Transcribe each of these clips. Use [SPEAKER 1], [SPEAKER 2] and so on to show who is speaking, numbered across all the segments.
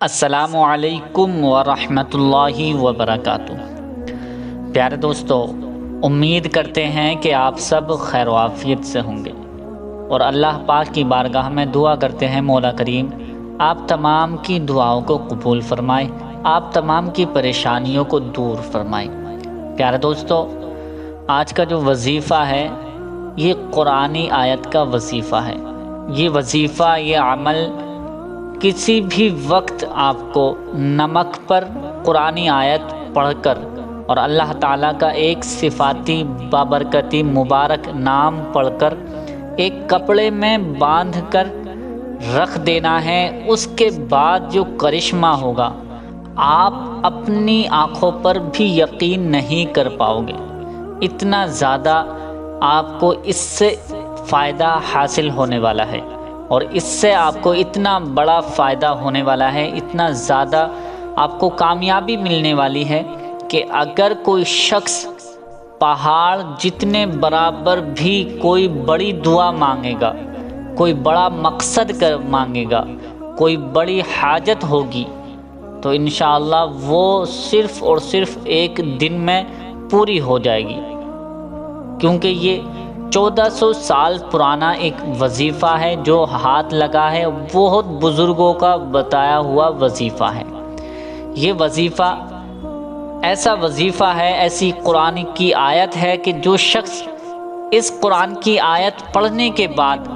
[SPEAKER 1] السلام علیکم ورحمۃ اللہ وبرکاتہ۔ پیارے دوستو، امید کرتے ہیں کہ آپ سب خیر و عافیت سے ہوں گے اور اللہ پاک کی بارگاہ میں دعا کرتے ہیں مولا کریم آپ تمام کی دعاؤں کو قبول فرمائے، آپ تمام کی پریشانیوں کو دور فرمائے۔ پیارے دوستو، آج کا جو وظیفہ ہے یہ قرآنی آیت کا وظیفہ ہے۔ یہ وظیفہ، یہ عمل کسی بھی وقت آپ کو نمک پر قرآنی آیت پڑھ کر اور اللہ تعالیٰ کا ایک صفاتی بابرکتی مبارک نام پڑھ کر ایک کپڑے میں باندھ کر رکھ دینا ہے۔ اس کے بعد جو کرشمہ ہوگا آپ اپنی آنکھوں پر بھی یقین نہیں کر پاؤ گے۔ اتنا زیادہ آپ کو اس سے فائدہ حاصل ہونے والا ہے اور اس سے آپ کو اتنا بڑا فائدہ ہونے والا ہے، اتنا زیادہ آپ کو کامیابی ملنے والی ہے کہ اگر کوئی شخص پہاڑ جتنے برابر بھی کوئی بڑی دعا مانگے گا، کوئی بڑا مقصد مانگے گا، کوئی بڑی حاجت ہوگی تو انشاءاللہ وہ صرف اور صرف ایک دن میں پوری ہو جائے گی، کیونکہ یہ 1400 سال پرانا ایک وظیفہ ہے جو ہاتھ لگا ہے، بہت بزرگوں کا بتایا ہوا وظیفہ ہے۔ یہ وظیفہ ایسا وظیفہ ہے، ایسی قرآن کی آیت ہے کہ جو شخص اس قرآن کی آیت پڑھنے کے بعد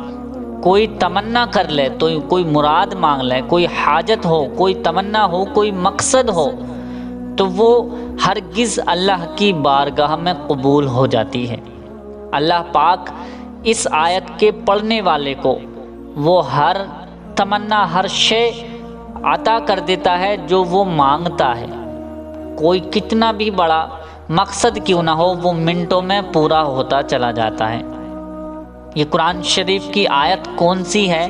[SPEAKER 1] کوئی تمنا کر لے، تو کوئی مراد مانگ لے، کوئی حاجت ہو، کوئی تمنا ہو، کوئی مقصد ہو، تو وہ ہرگز اللہ کی بارگاہ میں قبول ہو جاتی ہے۔ اللہ پاک اس آیت کے پڑھنے والے کو وہ ہر تمنا، ہر شے عطا کر دیتا ہے جو وہ مانگتا ہے۔ کوئی کتنا بھی بڑا مقصد کیوں نہ ہو، وہ منٹوں میں پورا ہوتا چلا جاتا ہے۔ یہ قرآن شریف کی آیت کون سی ہے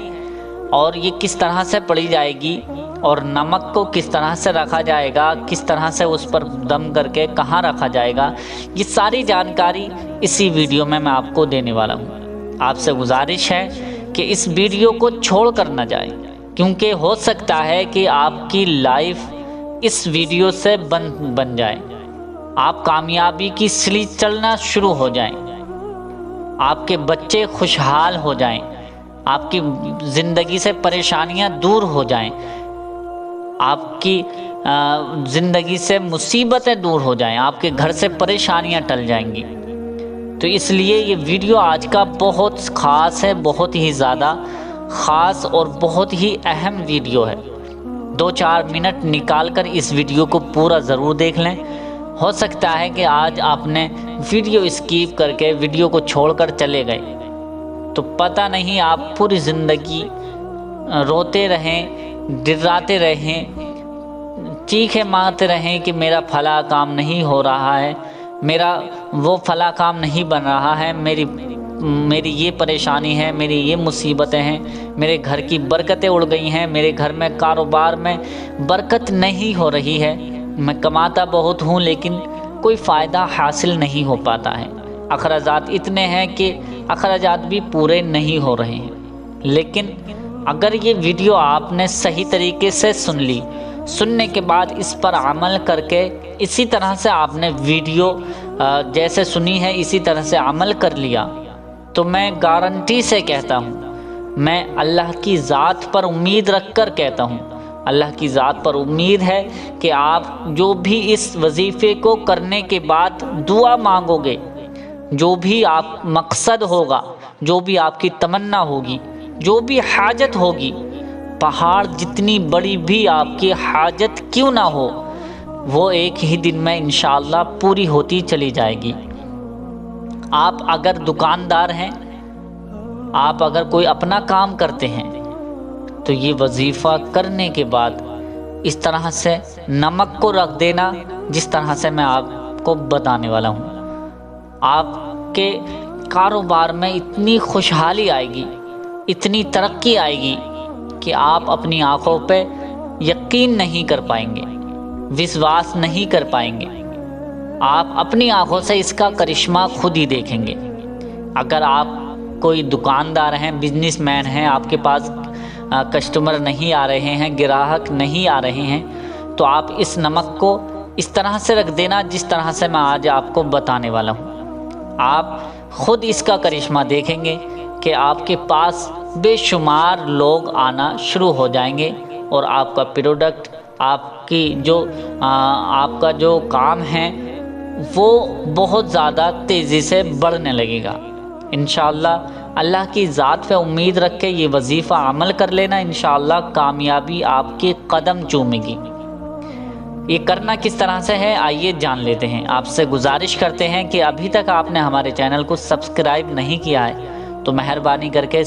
[SPEAKER 1] اور یہ کس طرح سے پڑھی جائے گی اور نمک کو کس طرح سے رکھا جائے گا، کس طرح سے اس پر دم کر کے کہاں رکھا جائے گا، یہ ساری جانکاری اسی ویڈیو میں آپ کو دینے والا ہوں۔ آپ سے گزارش ہے کہ اس ویڈیو کو چھوڑ کر نہ جائیں، کیونکہ ہو سکتا ہے کہ آپ کی لائف اس ویڈیو سے بن جائے، آپ کامیابی کی سیڑھی چڑھنا شروع ہو جائیں، آپ کے بچے خوشحال ہو جائیں، آپ کی زندگی سے پریشانیاں دور ہو جائیں، آپ کی زندگی سے مصیبتیں دور ہو جائیں، آپ کے گھر سے پریشانیاں ٹل جائیں گی۔ تو اس لیے یہ ویڈیو آج کا بہت خاص ہے، بہت ہی زیادہ خاص اور بہت ہی اہم ویڈیو ہے۔ 2-4 منٹ نکال کر اس ویڈیو کو پورا ضرور دیکھ لیں۔ ہو سکتا ہے کہ آج آپ نے ویڈیو اسکیپ کر کے ویڈیو کو چھوڑ کر چلے گئے تو پتہ نہیں آپ پوری زندگی روتے رہیں، ڈراتے رہیں، چیخے مارتے رہیں کہ میرا فلاں کام نہیں ہو رہا ہے، میرا وہ فلاں کام نہیں بن رہا ہے، میری یہ پریشانی ہے، میری یہ مصیبتیں ہیں، میرے گھر کی برکتیں اڑ گئی ہیں، میرے گھر میں کاروبار میں برکت نہیں ہو رہی ہے، میں کماتا بہت ہوں لیکن کوئی فائدہ حاصل نہیں ہو پاتا ہے، اخراجات اتنے ہیں کہ اخراجات بھی پورے نہیں ہو رہے ہیں۔ لیکن اگر یہ ویڈیو آپ نے صحیح طریقے سے سن لی، سننے کے بعد اس پر عمل کر کے اسی طرح سے آپ نے ویڈیو جیسے سنی ہے اسی طرح سے عمل کر لیا، تو میں گارنٹی سے کہتا ہوں، میں اللہ کی ذات پر امید رکھ کر کہتا ہوں، اللہ کی ذات پر امید ہے کہ آپ جو بھی اس وظیفے کو کرنے کے بعد دعا مانگو گے، جو بھی آپ مقصد ہوگا، جو بھی آپ کی تمنا ہوگی، جو بھی حاجت ہوگی، پہاڑ جتنی بڑی بھی آپ کی حاجت کیوں نہ ہو، وہ ایک ہی دن میں انشاءاللہ پوری ہوتی چلی جائے گی۔ آپ اگر دکاندار ہیں، آپ اگر کوئی اپنا کام کرتے ہیں، تو یہ وظیفہ کرنے کے بعد اس طرح سے نمک کو رکھ دینا جس طرح سے میں آپ کو بتانے والا ہوں۔ آپ کے کاروبار میں اتنی خوشحالی آئے گی، اتنی ترقی آئے گی کہ آپ اپنی آنکھوں پہ یقین نہیں کر پائیں گے، وشواس نہیں کر پائیں گے، آپ اپنی آنکھوں سے اس کا کرشمہ خود ہی دیکھیں گے۔ اگر آپ کوئی دکاندار ہیں، بزنس مین ہیں، آپ کے پاس کسٹمر نہیں آ رہے ہیں، گراہک نہیں آ رہے ہیں، تو آپ اس نمک کو اس طرح سے رکھ دینا جس طرح سے میں آج آپ کو بتانے والا ہوں۔ آپ خود اس کا کرشمہ دیکھیں گے کہ آپ کے پاس بے شمار لوگ آنا شروع ہو جائیں گے اور آپ کا پروڈکٹ، آپ کا جو کام ہے وہ بہت زیادہ تیزی سے بڑھنے لگے گا۔ انشاءاللہ اللہ کی ذات پہ امید رکھ کے یہ وظیفہ عمل کر لینا، انشاءاللہ کامیابی آپ کے قدم چومے گی۔ یہ کرنا کس طرح سے ہے آئیے جان لیتے ہیں۔ آپ سے گزارش کرتے ہیں کہ ابھی تک آپ نے ہمارے چینل کو سبسکرائب نہیں کیا ہے تو مہربانی کر کے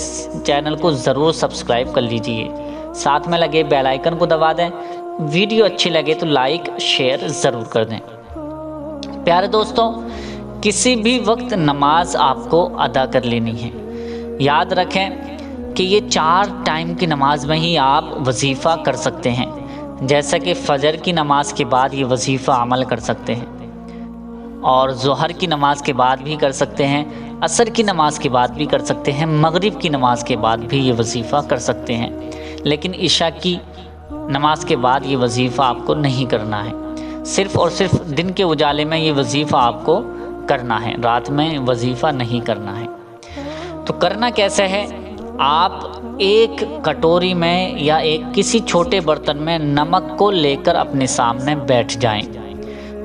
[SPEAKER 1] چینل کو ضرور سبسکرائب کر لیجئے، ساتھ میں لگے بیل آئیکن کو دبا دیں، ویڈیو اچھی لگے تو لائک شیئر ضرور کر دیں۔ پیارے دوستوں، کسی بھی وقت نماز آپ کو ادا کر لینی ہے۔ یاد رکھیں کہ یہ 4 ٹائم کی نماز میں ہی آپ وظیفہ کر سکتے ہیں، جیسا کہ فجر کی نماز کے بعد یہ وظیفہ عمل کر سکتے ہیں، اور ظہر کی نماز کے بعد بھی کر سکتے ہیں، عصر کی نماز کے بعد بھی کر سکتے ہیں، مغرب کی نماز کے بعد بھی یہ وظیفہ کر سکتے ہیں، لیکن عشاء کی نماز کے بعد یہ وظیفہ آپ کو نہیں کرنا ہے۔ صرف اور صرف دن کے اجالے میں یہ وظیفہ آپ کو کرنا ہے، رات میں وظیفہ نہیں کرنا ہے۔ تو کرنا کیسے ہے؟ آپ ایک کٹوری میں یا کسی چھوٹے برتن میں نمک کو لے کر اپنے سامنے بیٹھ جائیں۔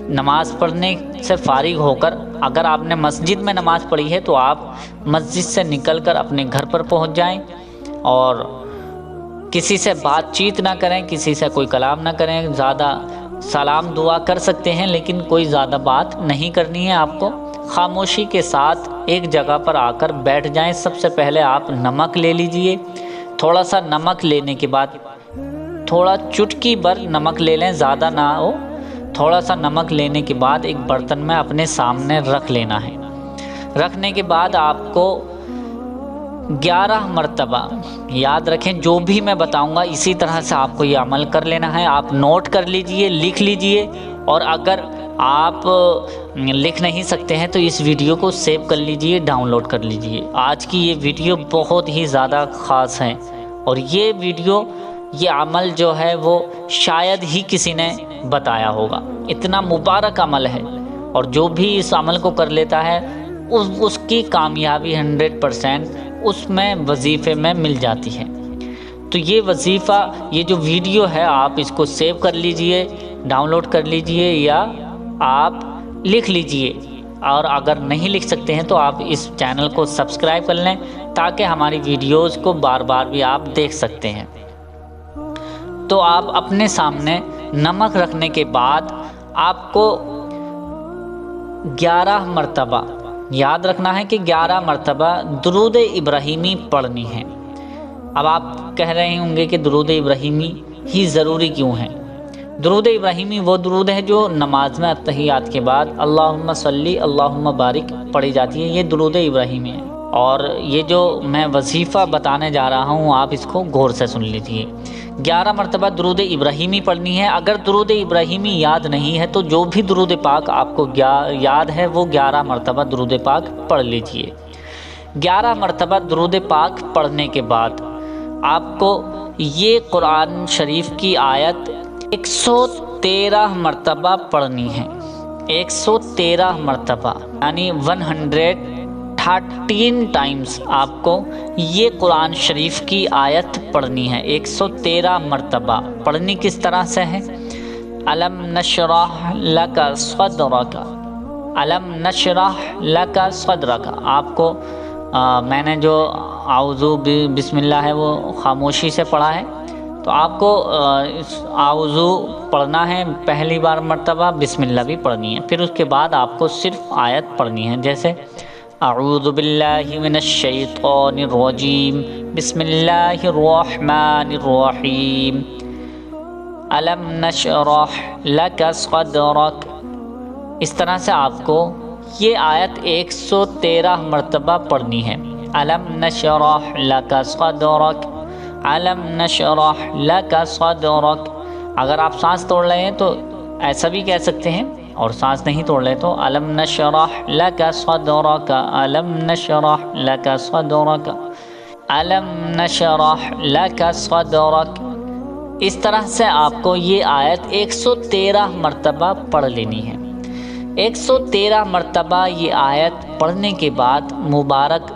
[SPEAKER 1] نماز پڑھنے سے فارغ ہو کر، اگر آپ نے مسجد میں نماز پڑھی ہے تو آپ مسجد سے نکل کر اپنے گھر پر پہنچ جائیں اور کسی سے بات چیت نہ کریں، کسی سے کوئی کلام نہ کریں، زیادہ سلام دعا کر سکتے ہیں لیکن کوئی زیادہ بات نہیں کرنی ہے آپ کو۔ خاموشی کے ساتھ ایک جگہ پر آ کر بیٹھ جائیں۔ سب سے پہلے آپ نمک لے لیجئے، تھوڑا سا نمک لینے کے بعد تھوڑا چٹکی بھر نمک لے لیں، زیادہ نہ ہو، تھوڑا سا نمک لینے کے بعد ایک برتن میں اپنے سامنے رکھ لینا ہے۔ رکھنے کے بعد آپ کو 11 مرتبہ، یاد رکھیں جو بھی میں بتاؤں گا اسی طرح سے آپ کو یہ عمل کر لینا ہے۔ آپ نوٹ کر لیجئے، لکھ لیجئے، اور اگر آپ لکھ نہیں سکتے ہیں تو اس ویڈیو کو سیو کر لیجئے، ڈاؤن لوڈ کر لیجئے۔ آج کی یہ ویڈیو بہت ہی زیادہ خاص ہے، اور یہ ویڈیو، یہ عمل جو ہے وہ شاید ہی کسی نے بتایا ہوگا، اتنا مبارک عمل ہے، اور جو بھی اس عمل کو کر لیتا ہے اس کی کامیابی 100% اس میں وظیفے میں مل جاتی ہے۔ تو یہ وظیفہ، یہ جو ویڈیو ہے آپ اس کو سیو کر لیجئے، ڈاؤن لوڈ کر لیجئے، یا آپ لکھ لیجئے، اور اگر نہیں لکھ سکتے ہیں تو آپ اس چینل کو سبسکرائب کر لیں تاکہ ہماری ویڈیوز کو بار بار بھی آپ دیکھ سکتے ہیں۔ تو آپ اپنے سامنے نمک رکھنے کے بعد آپ کو 11 مرتبہ، یاد رکھنا ہے کہ 11 مرتبہ درود ابراہیمی پڑھنی ہے۔ اب آپ کہہ رہے ہوں گے کہ درود ابراہیمی ہی ضروری کیوں ہے؟ درود ابراہیمی وہ درود ہے جو نماز میں اتحیات کے بعد اللہم صلی اللہم بارک پڑھی جاتی ہے، یہ درود ابراہیمی ہے۔ اور یہ جو میں وظیفہ بتانے جا رہا ہوں آپ اس کو غور سے سن لیجیے۔ 11 مرتبہ درود ابراہیمی پڑھنی ہے۔ اگر درود ابراہیمی یاد نہیں ہے تو جو بھی درود پاک آپ کو یاد ہے وہ 11 مرتبہ درود پاک پڑھ لیجیے۔ 11 مرتبہ درود پاک پڑھنے کے بعد آپ کو یہ قرآن شریف کی آیت 113 مرتبہ پڑھنی ہے۔ 113 مرتبہ یعنی 113 ٹائمز آپ کو یہ قرآن شریف کی آیت پڑھنی ہے۔ 113 مرتبہ پڑھنی کس طرح سے ہے؟ الم نشرح لک صدرک، الم نشرح لک صدرک۔ آپ کو میں نے جو اعوذ بسم اللہ ہے وہ خاموشی سے پڑھا ہے، تو آپ کو اعوذ پڑھنا ہے پہلی بار مرتبہ، بسم اللہ بھی پڑھنی ہے، پھر اس کے بعد آپ کو صرف آیت پڑھنی ہے، جیسے اعوذ باللہ من الشیطان الرجیم بسم اللہ الرحمن الرحیم الم نشرح لک صدرک۔ اس طرح سے آپ کو یہ آیت 113 مرتبہ پڑھنی ہے۔ الم نشرح لک صدرک، الم نشرح لک صدرک۔ اگر آپ سانس توڑ رہے ہیں تو ایسا بھی کہہ سکتے ہیں، اور سانس نہیں توڑ رہے تو الم نشرح لک صدرک، الم نشرح لک صدرک۔ الم نشرح لک صدرک، اس طرح سے آپ کو یہ آیت 113 مرتبہ پڑھ لینی ہے۔ 113 مرتبہ یہ آیت پڑھنے کے بعد، مبارک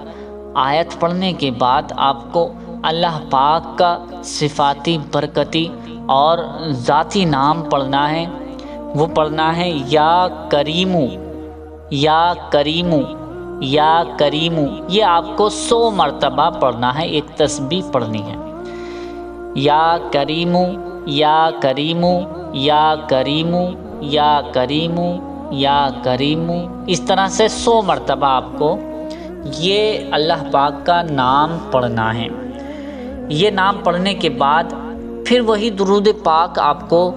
[SPEAKER 1] آیت پڑھنے کے بعد آپ کو اللہ پاک کا صفاتی برکتی اور ذاتی نام پڑھنا ہے۔ وہ پڑھنا ہے یا کریمو، یا کریمو، یا کریمو، یہ آپ کو 100 مرتبہ پڑھنا ہے، ایک تسبیح پڑھنی ہے۔ یا کریمو، یا کریمو، یا کریمو، یا کریمو، یا کریمو، اس طرح سے 100 مرتبہ آپ کو یہ اللہ پاک کا نام پڑھنا ہے۔ یہ نام پڑھنے کے بعد پھر وہی درود پاک آپ کو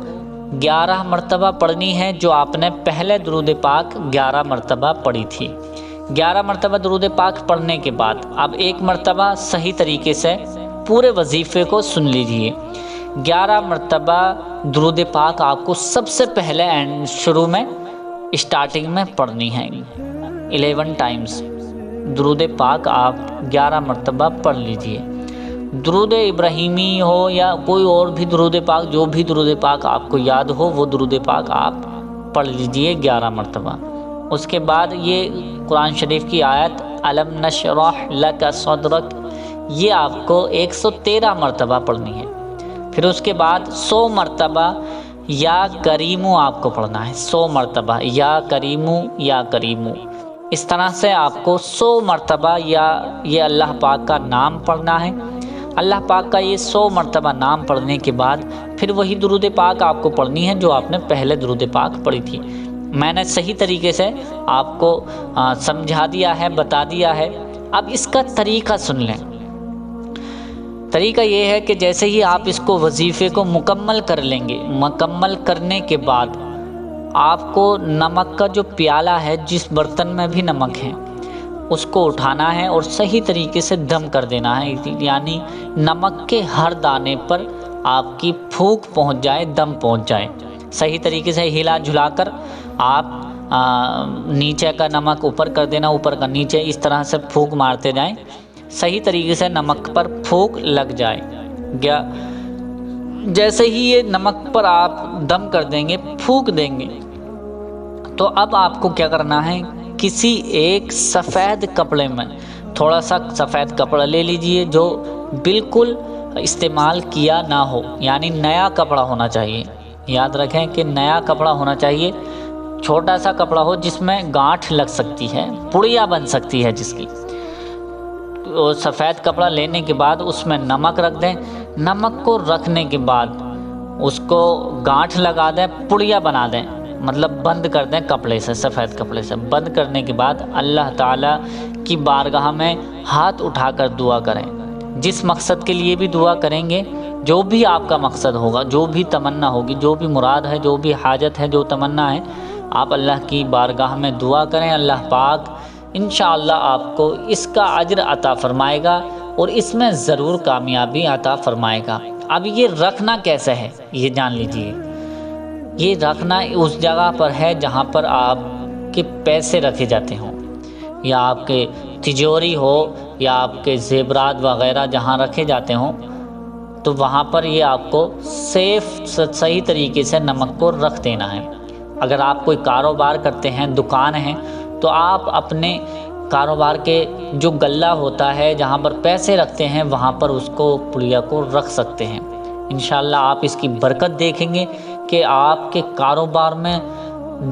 [SPEAKER 1] 11 مرتبہ پڑھنی ہے، جو آپ نے پہلے درود پاک 11 مرتبہ پڑھی تھی۔ 11 مرتبہ درود پاک پڑھنے کے بعد اب ایک مرتبہ صحیح طریقے سے پورے وظیفے کو سن لیجئے۔ 11 مرتبہ درود پاک آپ کو سب سے پہلے شروع میں اسٹارٹنگ میں پڑھنی ہے۔ 11 ٹائمز درود پاک آپ 11 مرتبہ پڑھ لیجئے۔ درود ابراہیمی ہو یا کوئی اور بھی درود پاک، جو بھی درود پاک آپ کو یاد ہو وہ درود پاک آپ پڑھ لیجئے 11 مرتبہ۔ اس کے بعد یہ قرآن شریف کی آیت الم نشرح لک صدرک، یہ آپ کو 113 مرتبہ پڑھنی ہے۔ پھر اس کے بعد 100 مرتبہ یا کریمو آپ کو پڑھنا ہے، 100 مرتبہ یا کریمو، یا کریمو، اس طرح سے آپ کو 100 مرتبہ یا یہ اللہ پاک کا نام پڑھنا ہے۔ اللہ پاک کا یہ 100 مرتبہ نام پڑھنے کے بعد پھر وہی درود پاک آپ کو پڑھنی ہے جو آپ نے پہلے درود پاک پڑھی تھی۔ میں نے صحیح طریقے سے آپ کو سمجھا دیا ہے، بتا دیا ہے۔ اب اس کا طریقہ سن لیں۔ طریقہ یہ ہے کہ جیسے ہی آپ اس کو وظیفے کو مکمل کر لیں گے، مکمل کرنے کے بعد آپ کو نمک کا جو پیالہ ہے، جس برتن میں بھی نمک ہے، اس کو اٹھانا ہے اور صحیح طریقے سے دم کر دینا ہے، یعنی نمک کے ہر دانے پر آپ کی پھونک پہنچ جائے، دم پہنچ جائے۔ صحیح طریقے سے ہلا جھلا کر آپ نیچے کا نمک اوپر کر دینا، اوپر کا نیچے، اس طرح سے پھونک مارتے جائیں، صحیح طریقے سے نمک پر پھونک لگ جائے گیا۔ جیسے ہی یہ نمک پر آپ دم کر دیں گے، پھونک دیں گے، تو اب آپ کو کیا کرنا ہے، کسی ایک سفید کپڑے میں تھوڑا سا سفید کپڑا لے لیجئے جو بالکل استعمال کیا نہ ہو، یعنی نیا کپڑا ہونا چاہیے۔ یاد رکھیں کہ نیا کپڑا ہونا چاہیے، چھوٹا سا کپڑا ہو جس میں گانٹھ لگ سکتی ہے، پڑیا بن سکتی ہے جس کی۔ تو سفید کپڑا لینے کے بعد اس میں نمک رکھ دیں، نمک کو رکھنے کے بعد اس کو گانٹھ لگا دیں، پڑیا بنا دیں، مطلب بند کر دیں کپڑے سے، سفید کپڑے سے بند کرنے کے بعد اللہ تعالیٰ کی بارگاہ میں ہاتھ اٹھا کر دعا کریں۔ جس مقصد کے لیے بھی دعا کریں گے، جو بھی آپ کا مقصد ہوگا، جو بھی تمنا ہوگی، جو بھی مراد ہے، جو بھی حاجت ہے، جو تمنا ہے، آپ اللہ کی بارگاہ میں دعا کریں۔ اللہ پاک انشاءاللہ آپ کو اس کا اجر عطا فرمائے گا اور اس میں ضرور کامیابی عطا فرمائے گا۔ اب یہ رکھنا کیسے ہے یہ جان لیجئے۔ یہ رکھنا اس جگہ پر ہے جہاں پر آپ کے پیسے رکھے جاتے ہوں، یا آپ کے تجوری ہو، یا آپ کے زیورات وغیرہ جہاں رکھے جاتے ہوں، تو وہاں پر یہ آپ کو صحیح طریقے سے نمک کو رکھ دینا ہے۔ اگر آپ کوئی کاروبار کرتے ہیں، دکان ہے، تو آپ اپنے کاروبار کے جو غلہ ہوتا ہے جہاں پر پیسے رکھتے ہیں، وہاں پر اس کو پڑیا کو رکھ سکتے ہیں۔ انشاءاللہ آپ اس کی برکت دیکھیں گے کہ آپ کے کاروبار میں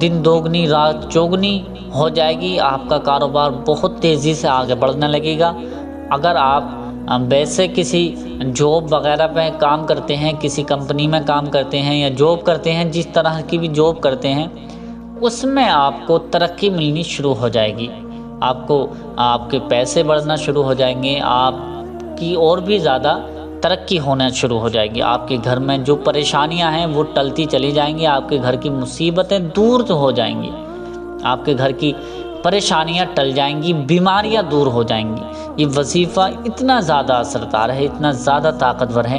[SPEAKER 1] دن دوگنی رات چوگنی ہو جائے گی، آپ کا کاروبار بہت تیزی سے آگے بڑھنے لگے گا۔ اگر آپ ویسے کسی جاب وغیرہ پہ کام کرتے ہیں، کسی کمپنی میں کام کرتے ہیں یا جاب کرتے ہیں، جس طرح کی بھی جاب کرتے ہیں، اس میں آپ کو ترقی ملنی شروع ہو جائے گی، آپ کو آپ کے پیسے بڑھنا شروع ہو جائیں گے، آپ کی اور بھی زیادہ ترقی ہونا شروع ہو جائے گی۔ آپ کے گھر میں جو پریشانیاں ہیں وہ ٹلتی چلی جائیں گی، آپ کے گھر کی مصیبتیں دور ہو جائیں گی، آپ کے گھر کی پریشانیاں ٹل جائیں گی، بیماریاں دور ہو جائیں گی۔ یہ وظیفہ اتنا زیادہ اثردار ہے، اتنا زیادہ طاقتور ہے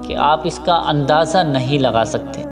[SPEAKER 1] کہ آپ اس کا اندازہ نہیں لگا سکتے۔